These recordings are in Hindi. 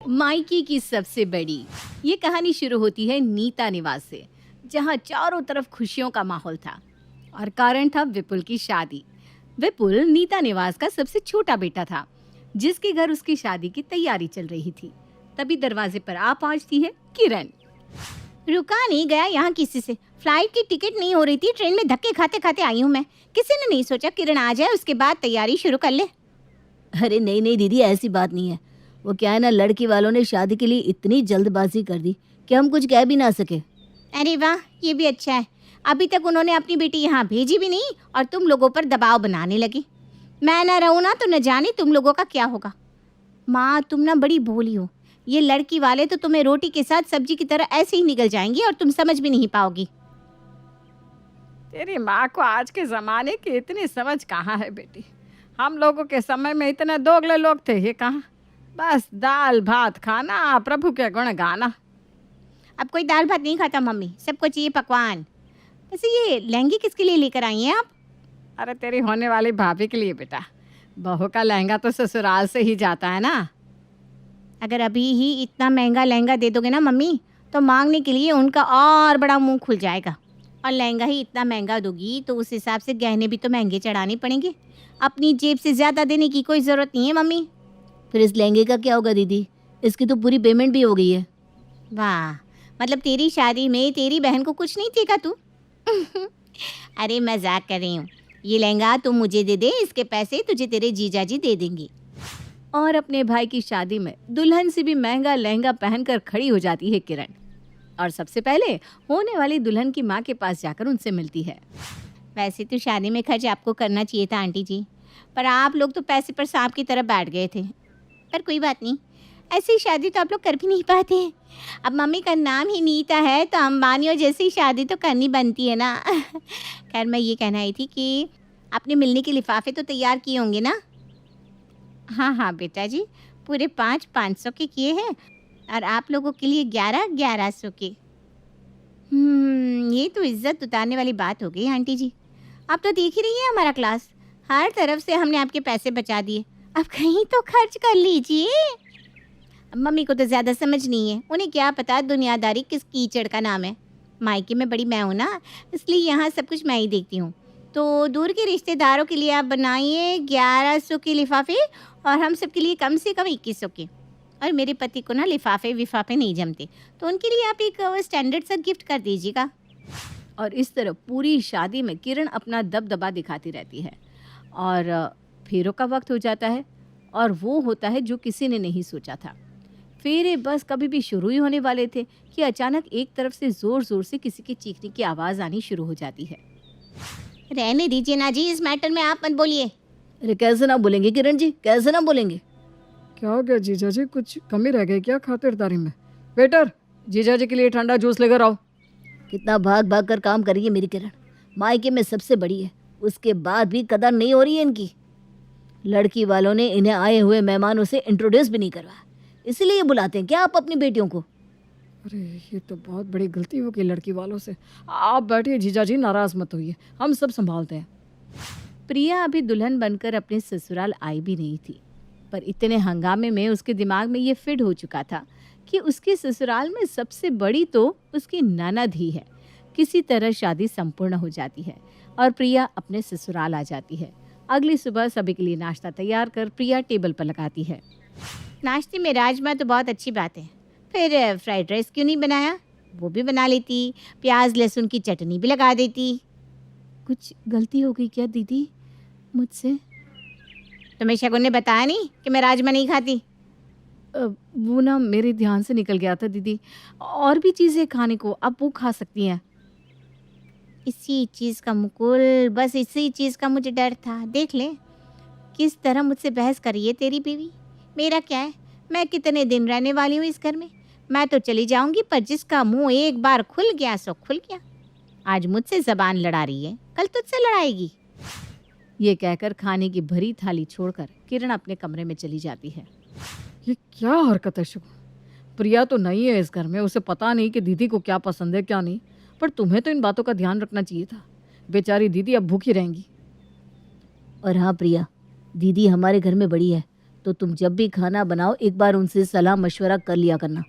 मायके की सबसे बड़ी ये कहानी शुरू होती है नीता निवास से, जहाँ चारों तरफ खुशियों का माहौल था और कारण था विपुल की शादी। विपुल नीता निवास का सबसे छोटा बेटा था, जिसके घर उसकी शादी की तैयारी चल रही थी। तभी दरवाजे पर आ पहुंचती है किरण। रुका नहीं गया यहाँ किसी से, फ्लाइट की टिकट नहीं हो रही थी, ट्रेन में धक्के खाते खाते आई हूँ मैं। किसी ने नहीं सोचा किरण आ जाए, उसके बाद तैयारी शुरू कर ले। अरे नहीं नहीं दीदी, ऐसी बात नहीं है। वो क्या है ना, लड़की वालों ने शादी के लिए इतनी जल्दबाजी कर दी कि हम कुछ कह भी ना सके। अरे वाह, ये भी अच्छा है। अभी तक उन्होंने अपनी बेटी यहाँ भेजी भी नहीं और तुम लोगों पर दबाव बनाने लगी। मैं ना रहूँ ना तो न जाने तुम लोगों का क्या होगा। माँ, तुम ना बड़ी भोली हो। ये लड़की वाले तो तुम्हें रोटी के साथ सब्जी की तरह ऐसे ही निकल जाएंगी और तुम समझ भी नहीं पाओगी। तेरी माँ को आज के ज़माने की इतनी समझ कहाँ है बेटी। हम लोगों के समय में इतने दोगले लोग थे, ये कहाँ। बस दाल भात खाना, प्रभु के गुण गाना। अब कोई दाल भात नहीं खाता मम्मी, सबको चाहिए पकवान। वैसे ये लहंगे किसके लिए लेकर आई हैं आप? अरे तेरी होने वाली भाभी के लिए बेटा। बहू का लहंगा तो ससुराल से ही जाता है ना। अगर अभी ही इतना महंगा लहंगा दे दोगे ना मम्मी, तो मांगने के लिए उनका और बड़ा मुंह खुल जाएगा। और लहंगा ही इतना महंगा दोगी तो उस हिसाब से गहने भी तो महंगे चढ़ाने पड़ेंगे। अपनी जेब से ज़्यादा देने की कोई ज़रूरत नहीं है मम्मी। फिर इस लहंगे का क्या होगा दीदी? इसकी तो पूरी पेमेंट भी हो गई है। वाह, मतलब तेरी शादी में तेरी बहन को कुछ नहीं देगा तू? अरे मजाक कर रही हूँ। ये लहंगा तुम मुझे दे दे, इसके पैसे तुझे तेरे जीजाजी दे देंगे। और अपने भाई की शादी में दुल्हन से भी महंगा लहंगा पहनकर खड़ी हो जाती है किरण और सबसे पहले होने वाली दुल्हन की माँ के पास जाकर उनसे मिलती है। वैसे तो शादी में खर्च आपको करना चाहिए था आंटी जी, पर आप लोग तो पैसे पर सांप की तरह बैठ गए थे। पर कोई बात नहीं, ऐसी शादी तो आप लोग कर भी नहीं पाते। अब मम्मी का नाम ही नीता है तो अंबानियों जैसी शादी तो करनी बनती है ना। खैर, मैं ये कहना आई थी कि आपने मिलने के लिफाफे तो तैयार किए होंगे ना? हाँ हाँ बेटा जी, पूरे 500 के किए हैं और आप लोगों के लिए 1100 के। ये तो इज्जत उतारने वाली बात हो गई आंटी जी। आप तो देख ही रही है हमारा क्लास, हर तरफ से हमने आपके पैसे बचा दिए। अब कहीं तो खर्च कर लीजिए। मम्मी को तो ज़्यादा समझ नहीं है, उन्हें क्या पता दुनियादारी किस कीचड़ का नाम है। मायके में बड़ी मैं हूँ ना, इसलिए यहाँ सब कुछ मैं ही देखती हूँ। तो दूर के रिश्तेदारों के लिए आप बनाइए 1100 के लिफाफे और हम सब के लिए कम से कम 2100 के। और मेरे पति को ना लिफाफे विफाफे नहीं जमते, तो उनके लिए आप एक स्टैंडर्ड सा गिफ्ट कर दीजिएगा। और इस तरह पूरी शादी में किरण अपना दबदबा दिखाती रहती है और फेरों का वक्त हो जाता है और वो होता है जो किसी ने नहीं सोचा था। फेरे बस कभी भी शुरू ही होने वाले थे कि अचानक एक तरफ से ज़ोर ज़ोर से किसी के चीखने की आवाज़ आनी शुरू हो जाती है। रहने दीजिए ना जी, इस मैटर में आप मत बोलिए। अरे कैसे ना बोलेंगे किरण जी, कैसे ना बोलेंगे? क्या हो गया जीजा जी, कुछ कमी रह गई क्या खातिरदारी में? वेटर, जीजा जी के लिए ठंडा जूस लेकर आओ। कितना भाग भाग कर काम करी है मेरी किरण। मायके में सबसे बड़ी है, उसके बाद भी कदर नहीं हो रही है इनकी। लड़की वालों ने इन्हें आए हुए मेहमानों से इंट्रोड्यूस भी नहीं करवाया, इसलिए बुलाते हैं क्या आप अपनी बेटियों को? अरे ये तो बहुत बड़ी गलती हो गई लड़की वालों से। आप बैठिए जीजा जी, नाराज़ मत होइए, हम सब संभालते हैं। प्रिया अभी दुल्हन बनकर अपने ससुराल आई भी नहीं थी, पर इतने हंगामे में उसके दिमाग में ये फिट हो चुका था कि उसके ससुराल में सबसे बड़ी तो उसकी ननद ही है। किसी तरह शादी संपूर्ण हो जाती है और प्रिया अपने ससुराल आ जाती है। अगली सुबह सभी के लिए नाश्ता तैयार कर प्रिया टेबल पर लगाती है। नाश्ते में राजमा तो बहुत अच्छी बात है, फिर फ्राइड राइस क्यों नहीं बनाया? वो भी बना लेती, प्याज लहसुन की चटनी भी लगा देती। कुछ गलती हो गई क्या दीदी मुझसे? तुम्हें शगुन ने बताया नहीं कि मैं राजमा नहीं खाती? वो ना मेरे ध्यान से निकल गया था दीदी, और भी चीज़ें खाने को आप वो खा सकती हैं। इसी चीज़ का मुकुल, बस इसी चीज़ का मुझे डर था। देख ले किस तरह मुझसे बहस कर रही है तेरी बीवी। मेरा क्या है, मैं कितने दिन रहने वाली हूँ इस घर में। मैं तो चली जाऊंगी, पर जिसका मुंह एक बार खुल गया सो खुल गया। आज मुझसे ज़बान लड़ा रही है, कल तुझसे लड़ाएगी। ये कहकर खाने की भरी थाली छोड़कर किरण अपने कमरे में चली जाती है। ये क्या हरकत है शगुन? प्रिया तो नहीं है इस घर में, उसे पता नहीं कि दीदी को क्या पसंद है क्या नहीं, पर तुम्हें तो इन बातों का ध्यान रखना चाहिए था। बेचारी दीदी अब भूखी रहेंगी। और हाँ प्रिया, दीदी हमारे घर में बड़ी है तो तुम जब भी खाना बनाओ एक बार उनसे सलाह मशवरा कर लिया करना।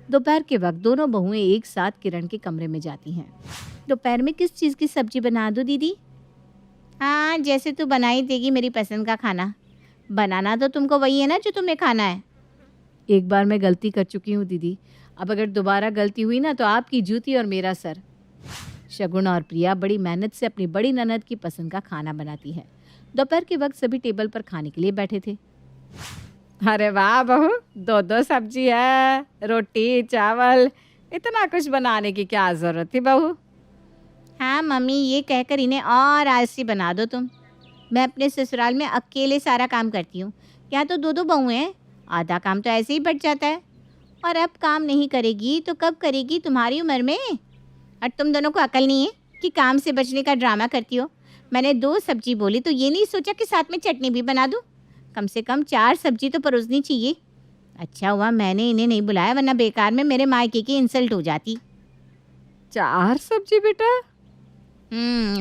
दोपहर के वक्त दोनों बहुएं एक साथ किरण के कमरे में जाती हैं। दोपहर में किस चीज़ की सब्जी बना दूँ दीदी? हाँ, जैसे तू बना ही देगी मेरी पसंद का खाना। बनाना तो तुमको वही है ना जो तुम्हें खाना है। एक बार मैं गलती कर चुकी हूँ दीदी, अब अगर दोबारा गलती हुई ना तो आपकी जूती और मेरा सर। शगुन और प्रिया बड़ी मेहनत से अपनी बड़ी ननद की पसंद का खाना बनाती है। दोपहर के वक्त सभी टेबल पर खाने के लिए बैठे थे। अरे वाह बहू, दो दो सब्जी है, रोटी चावल, इतना कुछ बनाने की क्या ज़रूरत थी बहू? हाँ मम्मी, ये कहकर इन्हें और आलसी बना दो तुम। मैं अपने ससुराल में अकेले सारा काम करती हूँ, यहाँ तो दो दो बहुएं हैं, आधा काम तो ऐसे ही बट जाता है। और अब काम नहीं करेगी तो कब करेगी तुम्हारी उम्र में? और तुम दोनों को अकल नहीं है कि काम से बचने का ड्रामा करती हो। मैंने 2 सब्जी बोली तो ये नहीं सोचा कि साथ में चटनी भी बना दूँ। कम से कम 4 सब्जी तो परोसनी चाहिए। अच्छा हुआ मैंने इन्हें नहीं बुलाया, वरना बेकार में मेरे मायके की इंसल्ट हो जाती। 4 सब्जी बेटा?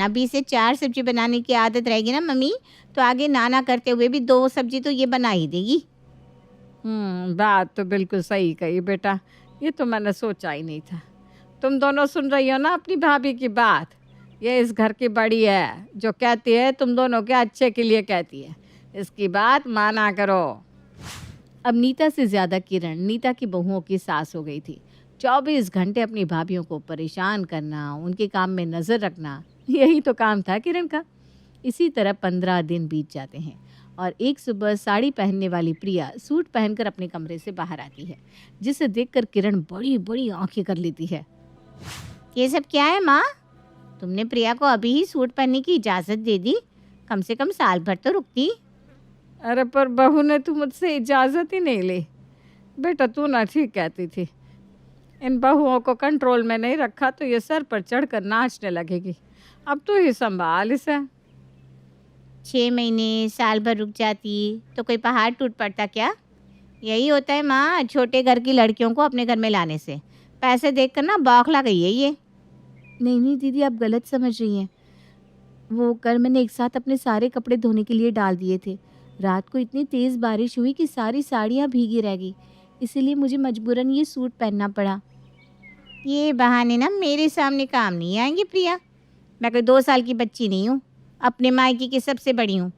अभी से 4 सब्जी बनाने की आदत रहेगी ना मम्मी, तो आगे नाना करते हुए भी 2 सब्जी तो ये बना ही देगी। बात तो बिल्कुल सही कही बेटा, ये तो मैंने सोचा ही नहीं था। तुम दोनों सुन रही हो ना अपनी भाभी की बात? ये इस घर की बड़ी है, जो कहती है तुम दोनों के अच्छे के लिए कहती है, इसकी बात माना करो। अब नीता से ज़्यादा किरण नीता की बहुओं की सास हो गई थी। 24 घंटे अपनी भाभियों को परेशान करना, उनके काम में नज़र रखना, यही तो काम था किरण का। इसी तरह 15 दिन बीत जाते हैं और एक सुबह साड़ी पहनने वाली प्रिया सूट पहनकर अपने कमरे से बाहर आती है, जिसे देखकर किरण बड़ी बड़ी आंखें कर लेती है। ये सब क्या है माँ? तुमने प्रिया को अभी ही सूट पहनने की इजाज़त दे दी, कम से कम साल भर तो रुकती। अरे पर बहू ने तो मुझसे इजाज़त ही नहीं ली। बेटा तू ना ठीक कहती थी, इन बहुओं को कंट्रोल में नहीं रखा तो ये सर पर चढ़कर नाचने लगेगी। अब तू ही संभाल इसे। 6 महीने साल भर रुक जाती तो कोई पहाड़ टूट पड़ता क्या? यही होता है माँ छोटे घर की लड़कियों को अपने घर में लाने से। पैसे देखकर ना बौखला गई है ये। नहीं दीदी, आप गलत समझ रही हैं। वो कल मैंने एक साथ अपने सारे कपड़े धोने के लिए डाल दिए थे। रात को इतनी तेज़ बारिश हुई कि सारी साड़ियाँ भीगी रह गई, इसीलिए मुझे मजबूरन ये सूट पहनना पड़ा। ये बहाने ना मेरे सामने काम नहीं आएंगे प्रिया। मैं कोई 2 साल की बच्ची नहीं हूँ, अपने मायके की सबसे बड़ी हूँ।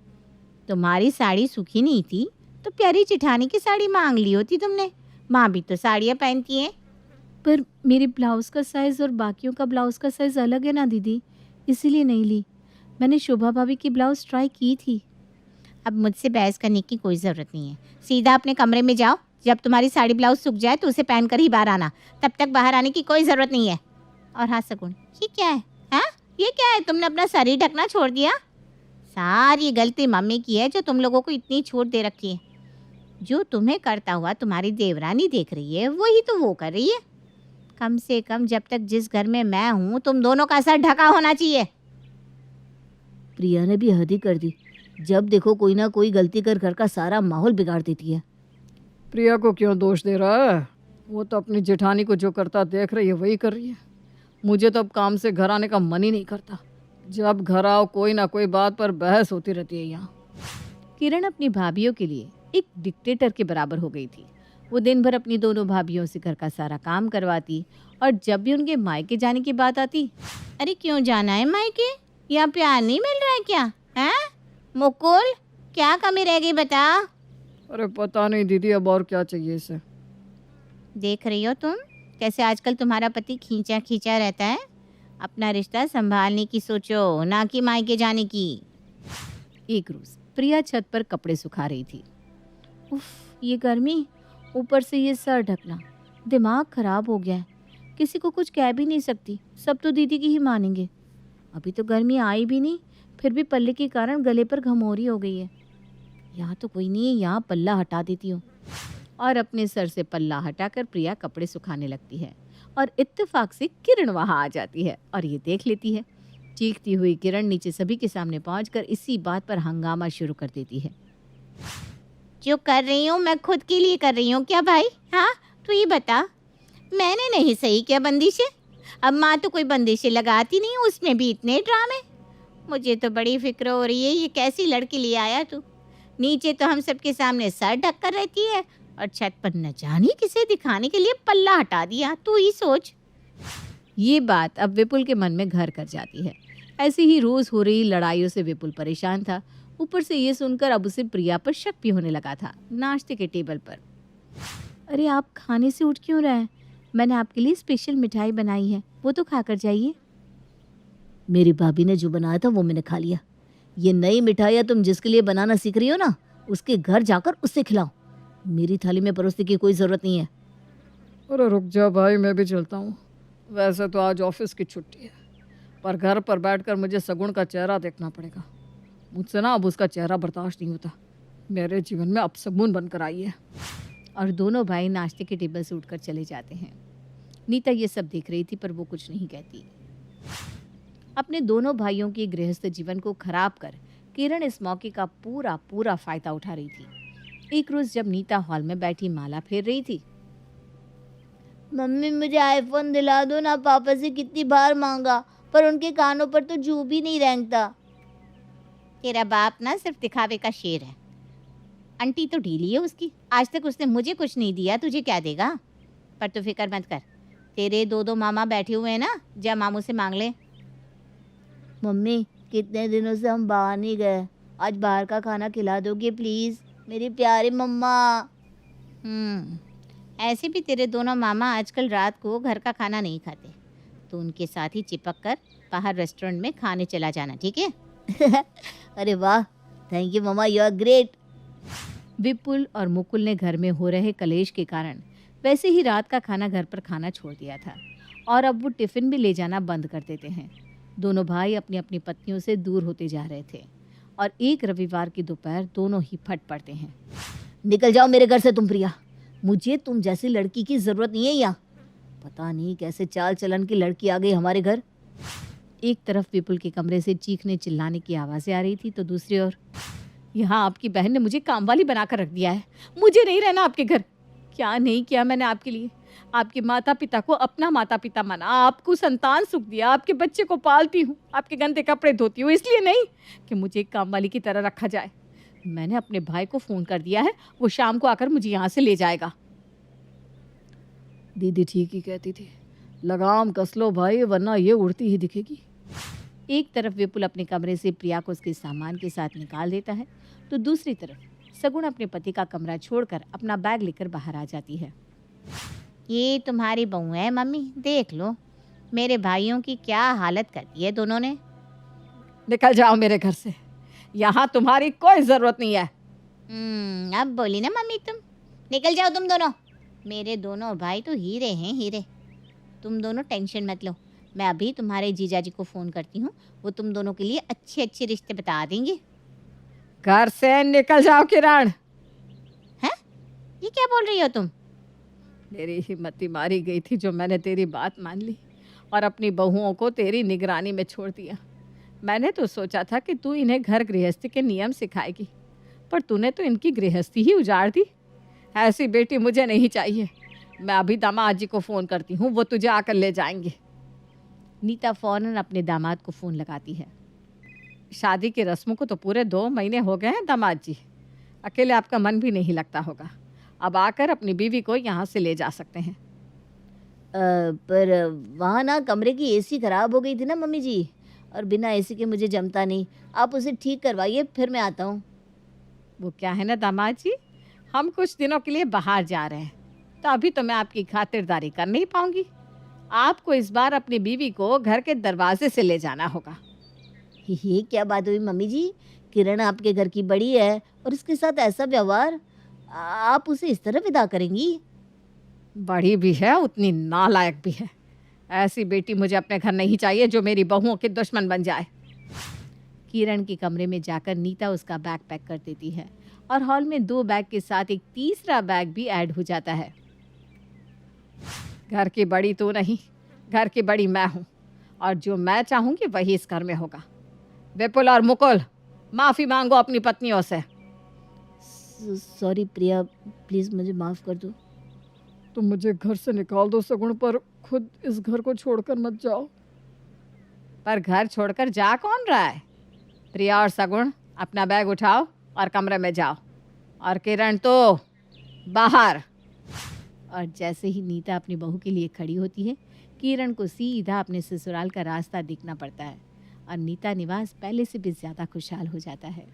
तुम्हारी साड़ी सूखी नहीं थी तो प्यारी चिठानी की साड़ी मांग ली होती तुमने। माँ भी तो साड़ियाँ पहनती हैं। पर मेरे ब्लाउज़ का साइज़ और बाकियों का ब्लाउज़ का साइज़ अलग है ना दीदी, इसीलिए नहीं ली। मैंने शोभा भाभी की ब्लाउज़ ट्राई की थी। अब मुझसे बहस करने की कोई ज़रूरत नहीं है, सीधा अपने कमरे में जाओ। जब तुम्हारी साड़ी ब्लाउज़ सूख जाए तो उसे पहन कर ही बाहर आना, तब तक बाहर आने की कोई ज़रूरत नहीं है। और हाँ सगुन, ये क्या है? हाँ ये क्या है? तुमने अपना सर ही ढकना छोड़ दिया। सारी गलती मम्मी की है जो तुम लोगों को इतनी छूट दे रखी है। जो तुम्हें करता हुआ तुम्हारी देवरानी देख रही है वही तो वो कर रही है। कम से कम जब तक जिस घर में मैं हूँ तुम दोनों का सर ढका होना चाहिए। प्रिया ने भी हद ही कर दी, जब देखो कोई ना कोई गलती कर घर का सारा माहौल बिगाड़ देती है। प्रिया को क्यों दोष दे रहा है? वो तो अपनी जेठानी को जो करता देख रही है वही कर रही है। मुझे तो अब काम से घर आने का मन ही नहीं करता। जब घर आओ कोई ना कोई बात पर बहस होती रहती है यहाँ। किरण अपनी भाभीयों के लिए एक डिक्टेटर के बराबर हो गई थी। वो दिन भर अपनी दोनों भाभीयों से घर का सारा काम करवाती और जब भी उनके मायके जाने की बात आती, अरे क्यों जाना है मायके? यहाँ प्यार नहीं मिल रहा है क्या? हैं मुकुल, क्या कमी रह गई बता। अरे पता नहीं दीदी, अब और क्या चाहिए इसे। देख रही हो तुम कैसे आजकल तुम्हारा पति खींचा खींचा रहता है। अपना रिश्ता संभालने की सोचो, ना कि मायके जाने की। एक रोज प्रिया छत पर कपड़े सुखा रही थी। उफ, ये गर्मी, ऊपर से ये सर ढकना, दिमाग खराब हो गया है। किसी को कुछ कह भी नहीं सकती, सब तो दीदी की ही मानेंगे। अभी तो गर्मी आई भी नहीं, फिर भी पल्ले के कारण गले पर घमौरी हो गई है। यहाँ तो कोई नहीं है, यहाँ पल्ला हटा देती हूँ। और अपने सर से पल्ला हटाकर प्रिया कपड़े सुखाने लगती है और इत्तेफाक से किरण वहाँ आ जाती है और ये देख लेती है। चीखती हुई किरण नीचे सभी के सामने पहुंचकर इसी बात पर हंगामा शुरू कर देती है। जो कर रही हूँ मैं खुद के लिए कर रही हूँ क्या भाई? हाँ तू ये बता, मैंने नहीं सही क्या बंदिशें? अब माँ तो कोई बंदिशें लगाती नहीं, उसमें भी इतने ड्रामे। मुझे तो बड़ी फिक्र हो रही है, ये कैसी लड़की ले आया तू? नीचे तो हम सबके सामने सर ढक कर रहती है और छत पर न जाने किसे दिखाने के लिए पल्ला हटा दिया। तू ही सोच। ये बात अब विपुल के मन में घर कर जाती है। ऐसी ही रोज हो रही लड़ाइयों से विपुल परेशान था। ऊपर से ये सुनकर अब उसे प्रिया पर शक भी होने लगा था। नाश्ते के टेबल पर, अरे आप खाने से उठ क्यों रहे हैं? मैंने आपके लिए स्पेशल मिठाई बनाई है, वो तो खाकर जाइए। मेरी भाभी ने जो बनाया था वो मैंने खा लिया। ये नई मिठाइयाँ तुम जिसके लिए बनाना सीख रही हो ना, उसके घर जाकर उससे खिलाओ। मेरी थाली में परोसने की कोई ज़रूरत नहीं है। अरे रुक जा भाई, मैं भी चलता हूँ। वैसे तो आज ऑफिस की छुट्टी है, पर घर पर बैठकर मुझे सगुण का चेहरा देखना पड़ेगा। मुझसे ना अब उसका चेहरा बर्दाश्त नहीं होता। मेरे जीवन में अपशगुन बनकर आई है। और दोनों भाई नाश्ते के टेबल से उठकर चले जाते हैं। नीता ये सब देख रही थी पर वो कुछ नहीं कहती। अपने दोनों भाइयों के गृहस्थ जीवन को खराब कर किरण इस मौके का पूरा पूरा फायदा उठा रही थी। एक रोज जब नीता हॉल में बैठी माला फेर रही थी, मम्मी मुझे आईफोन दिला दो ना, पापा से कितनी बार मांगा पर उनके कानों पर तो जू भी नहीं रेंगता। तेरा बाप ना सिर्फ दिखावे का शेर है। आंटी तो ढीली है उसकी, आज तक उसने मुझे कुछ नहीं दिया, तुझे क्या देगा? पर तू फिक्र मत कर, तेरे दो मामा बैठे हुए हैं ना, जा मामू से मांग ले। मम्मी कितने दिनों से हम बाहर नहीं गए, आज बाहर का खाना खिला दोगे प्लीज, मेरी प्यारी मम्मा। ऐसे भी तेरे दोनों मामा आजकल रात को घर का खाना नहीं खाते, तो उनके साथ ही चिपक कर बाहर रेस्टोरेंट में खाने चला जाना, ठीक है? अरे वाह, thank you mamma, you are great. Vipul और मुकुल ने घर में हो रहे कलेश के कारण वैसे ही रात का खाना घर पर खाना छोड़ दिया था और अब वो टिफ़िन भी ले जाना बंद कर देते हैं। दोनों भाई अपनी अपनी पत्नियों से दूर होते जा रहे थे और एक रविवार की दोपहर दोनों ही फट पड़ते हैं। निकल जाओ मेरे घर से तुम प्रिया, मुझे तुम जैसी लड़की की ज़रूरत नहीं है यहाँ। पता नहीं कैसे चाल चलन की लड़की आ गई हमारे घर। एक तरफ विपुल के कमरे से चीखने चिल्लाने की आवाज़ें आ रही थी तो दूसरी ओर यहाँ आपकी बहन ने मुझे काम वाली बनाकर रख दिया है। मुझे नहीं रहना आपके घर। क्या नहीं किया मैंने आपके लिए? आपके माता पिता को अपना माता पिता माना, आपको संतान सुख दिया, आपके बच्चे को पालती हूँ, आपके गंदे कपड़े धोती हूँ, इसलिए नहीं कि मुझे एक काम वाली की तरह रखा जाए। मैंने अपने भाई को फ़ोन कर दिया है, वो शाम को आकर मुझे यहाँ से ले जाएगा। दीदी ठीक ही कहती थी, लगाम कस लो भाई वरना ये उड़ती ही दिखेगी। एक तरफ विपुल अपने कमरे से प्रिया को उसके सामान के साथ निकाल देता है तो दूसरी तरफ सगुण अपने पति का कमरा छोड़कर अपना बैग लेकर बाहर आ जाती है। ये तुम्हारी बहू है मम्मी, देख लो मेरे भाइयों की क्या हालत कर दी है दोनों ने। निकल जाओ मेरे घर से, यहाँ तुम्हारी कोई ज़रूरत नहीं है। अब बोली ना मम्मी तुम, निकल जाओ तुम दोनों। मेरे दोनों भाई तो हीरे हैं हीरे, तुम दोनों टेंशन मत लो। मैं अभी तुम्हारे जीजाजी को फ़ोन करती हूँ, वो तुम दोनों के लिए अच्छे अच्छे रिश्ते बता देंगे। घर से निकल जाओ किरण। हैं? ये क्या बोल रही हो तुम? मेरी हिम्मत मारी गई थी जो मैंने तेरी बात मान ली और अपनी बहुओं को तेरी निगरानी में छोड़ दिया। मैंने तो सोचा था कि तू इन्हें घर गृहस्थी के नियम सिखाएगी, पर तूने तो इनकी गृहस्थी ही उजाड़ दी। ऐसी बेटी मुझे नहीं चाहिए। मैं अभी दामाद जी को फ़ोन करती हूँ, वो तुझे आकर ले जाएंगे। नीता फौरन अपने दामाद को फ़ोन लगाती है। शादी की रस्मों को तो पूरे 2 महीने हो गए हैं दामाद जी, अकेले आपका मन भी नहीं लगता होगा। अब आकर अपनी बीवी को यहाँ से ले जा सकते हैं। पर वहाँ ना कमरे की एसी ख़राब हो गई थी ना मम्मी जी, और बिना एसी के मुझे जमता नहीं। आप उसे ठीक करवाइए, फिर मैं आता हूँ। वो क्या है ना दामाद जी, हम कुछ दिनों के लिए बाहर जा रहे हैं, तो अभी तो मैं आपकी खातिरदारी कर नहीं पाऊँगी। आपको इस बार अपनी बीवी को घर के दरवाजे से ले जाना होगा। ये क्या बात हुई मम्मी जी? किरण आपके घर की बड़ी है और इसके साथ ऐसा व्यवहार, आप उसे इस तरह विदा करेंगी? बड़ी भी है उतनी नालायक भी है। ऐसी बेटी मुझे अपने घर नहीं चाहिए जो मेरी बहुओं के दुश्मन बन जाए। किरण के कमरे में जाकर नीता उसका बैग पैक कर देती है और हॉल में 2 बैग के साथ एक तीसरा बैग भी ऐड हो जाता है। घर की बड़ी तू नहीं, घर की बड़ी मैं हूँ और जो मैं चाहूँगी वही इस घर में होगा। विपुल और मुकुल, माफ़ी मांगो अपनी पत्नियों से। सॉरी प्रिया, प्लीज़ मुझे माफ़ कर दो। तुम मुझे घर से निकाल दो सगुण, पर खुद इस घर को छोड़कर मत जाओ। पर घर छोड़कर जा कौन रहा है? प्रिया और सगुण अपना बैग उठाओ और कमरे में जाओ, और किरण तो बाहर। और जैसे ही नीता अपनी बहू के लिए खड़ी होती है, किरण को सीधा अपने ससुराल का रास्ता दिखना पड़ता है और नीता निवास पहले से भी ज़्यादा खुशहाल हो जाता है।